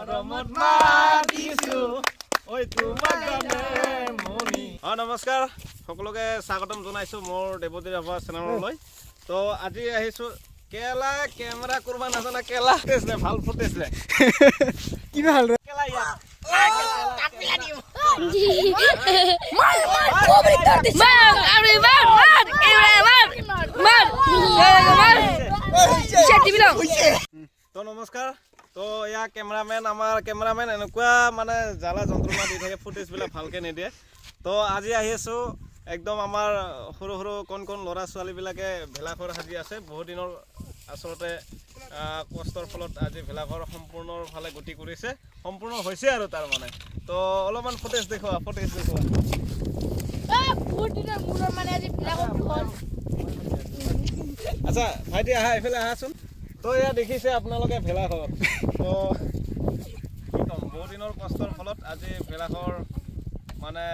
মৰমত মাতিছো ঐ তোমাক গানে মনি। নমস্কাৰ সকলোকে স্বাগতম জনাইছো মোৰ দেৱদী ৰাভা চেনেললৈ। তো আজি আহিছো কেলা কেমেৰা কৰবা নাজানা কেলা ফুটেজ ভাল ফুটেজ কি ভাল কেলা ইয়াত তো নমস্কাৰ। তো এয়া কেমেৰামেন আমাৰ কেমেৰামেন এনেকুৱা মানে জ্বালা যন্ত্ৰণা দি থাকে ফুটেজবিলাক ভালকৈ নিদিয়ে। তো আজি আহি আছোঁ একদম আমাৰ সৰু সৰু কণ কণ ল'ৰা ছোৱালীবিলাকে ভেলাঘৰ সাজি আছে। বহুত দিনৰ আচলতে কষ্টৰ ফলত আজি ভেলাঘৰ সম্পূৰ্ণৰফালে গতি কৰিছে, সম্পূৰ্ণ হৈছে আৰু তাৰমানে। তো অলপমান ফুটেজ দেখুওৱা আচ্ছা ভাইটি আহা এইফালে আহাচোন। তো এয়া দেখিছে আপোনালোকে ভেলাঘৰ। তো কি ক'ম, বহু দিনৰ কষ্টৰ ফলত আজি ভেলাঘৰ মানে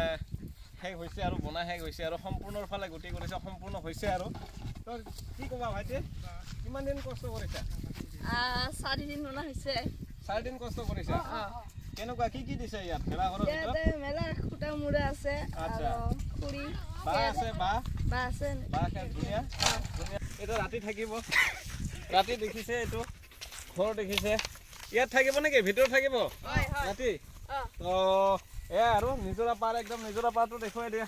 শেষ হৈছে আৰু বনাই শেষ হৈছে আৰু সম্পূৰ্ণৰ ফালে গতি কৰিছে, সম্পূৰ্ণ হৈছে আৰু। তো কি ক'বা ভাইটি, কিমান দিন কষ্ট কৰিছা? 4 দিন বনা হৈছে। 4 দিন কষ্ট কৰিছা? কেনেকুৱা কি কি দিছে ইয়াত ভেলাঘৰৰ ভিতৰত? ইয়াতে মেলা খুটা মুৰা আছে আচ্ছা। আৰু খুৰি বাঁহ আছে, বাঁহ আছে। ধুনীয়া ধুনীয়া। এইটো ৰাতি থাকিব, ৰাতি দেখিছে, এইটো ঘৰ দেখিছে। ইয়াত থাকিব নেকি, ভিতৰত থাকিব ৰাতি? তো এয়া আৰু নিজৰা পাৰ, একদম নিজৰা পাৰটো দেখুৱাই দিয়া।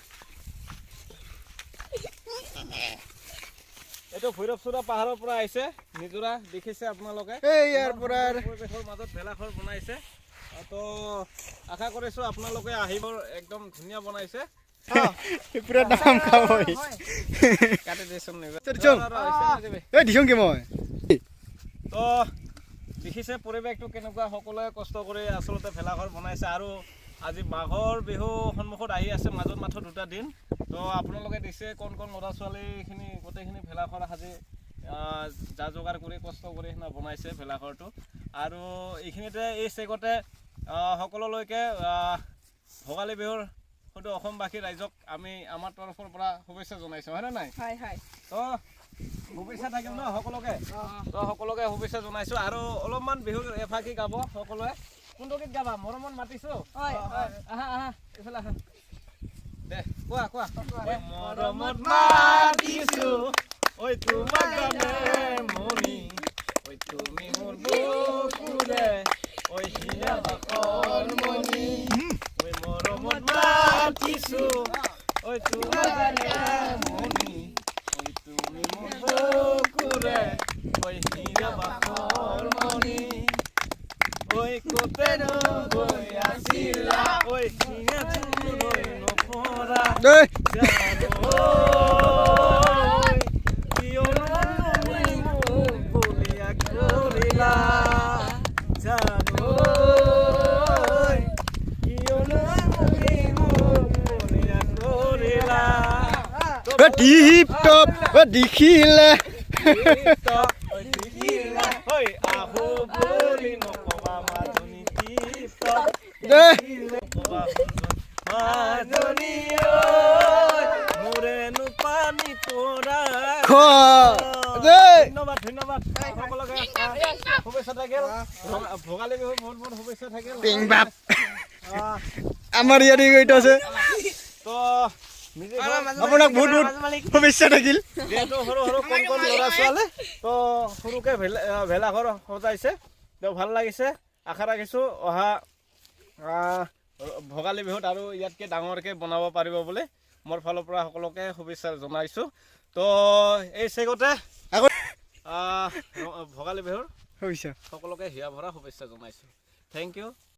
এইটো ভৈৰৱচূড়া পাহাৰৰ পৰা আহিছে নিজৰা, দেখিছে আপোনালোকে। ইয়াৰ পৰা পৰিৱেশৰ মাজত ভেলাঘৰ বনাইছে। তো আশা কৰিছোঁ আপোনালোকে আহিব, একদম ধুনীয়া বনাইছে। পুৰা দাম খাব কাটি দিছোন দিছোং কি মই। তো দেখিছে পৰিৱেশটো কেনেকুৱা, সকলোৱে কষ্ট কৰি আচলতে ভেলাঘৰ বনাইছে। আৰু আজি মাঘৰ বিহু সন্মুখত আহি আছে, মাজত মাত্ৰ 2টা দিন। তো আপোনালোকে দিছে কণ কণ ল'ৰা ছোৱালীখিনি গোটেইখিনি ভেলাঘৰ সাজি যা যোগাৰ কৰি কষ্ট কৰি বনাইছে ভেলাঘৰটো। আৰু এইখিনিতে এই চেগতে সকলোলৈকে ভোগালী বিহুৰ হয়তো অসমবাসী ৰাইজক আমি আমাৰ তৰফৰ পৰা শুভেচ্ছা জনাইছোঁ, হয়নে নাই? তো শুভেচ্ছা থাকিল ন সকলোকে? তো সকলোকে শুভেচ্ছা জনাইছোঁ। আৰু অলপমান বিহুৰ এফাকি গাব সকলোৱে। কোনটো গীত গাবা? মৰমত মাতিছোঁ। আহা আহা এইফালে আহা, দে কোৱা কোৱা। মৰমত মাতিছোঁ ঐ তোমাক গানে মনি, ঐ তুমি মোৰ বুকুৰে ঐ হিয়া বাকৰ মনি, ঐ মৰমত মাতিছোঁ ঐ তোমাক গানে মনি, ঐ তুমি মোৰ বুকুৰে ঐ হিয়া বাকৰ মনি, ঐ কতেনো গৈ আছিলা ঐ হিয়া চুৰৈ নপৰা জানো টিপ টপ দেখিলে আহো বুলি নকবা মাজনী, টিপ টপ মাজনী মোৰেনো পানী পৰা। ধন্যবাদ ধন্যবাদ সকলোকে শুভেচ্ছা থাকিল। ভোগালী বিহুৰ বহুত বহুত শুভেচ্ছা থাকিল। আমাৰ ইয়াতে গৈতো আছে, তো আপোনাক বহুত বহুত শুভেচ্ছা থাকিল। যিহেতু সৰু সৰু কণ কণ ল'ৰা ছোৱালী, তো সৰুকৈ ভেলাঘৰ সজাইছে, তো ভাল লাগিছে। আশা ৰাখিছোঁ অহা ভোগালী বিহুত আৰু ইয়াতকৈ ডাঙৰকৈ বনাব পাৰিব বুলি মোৰ ফালৰ পৰা সকলোকে শুভেচ্ছা জনাইছোঁ। তো এই চেগতে ভোগালী বিহুৰ শুভেচ্ছা সকলোকে হিয়া ভৰা শুভেচ্ছা জনাইছোঁ। Thank U.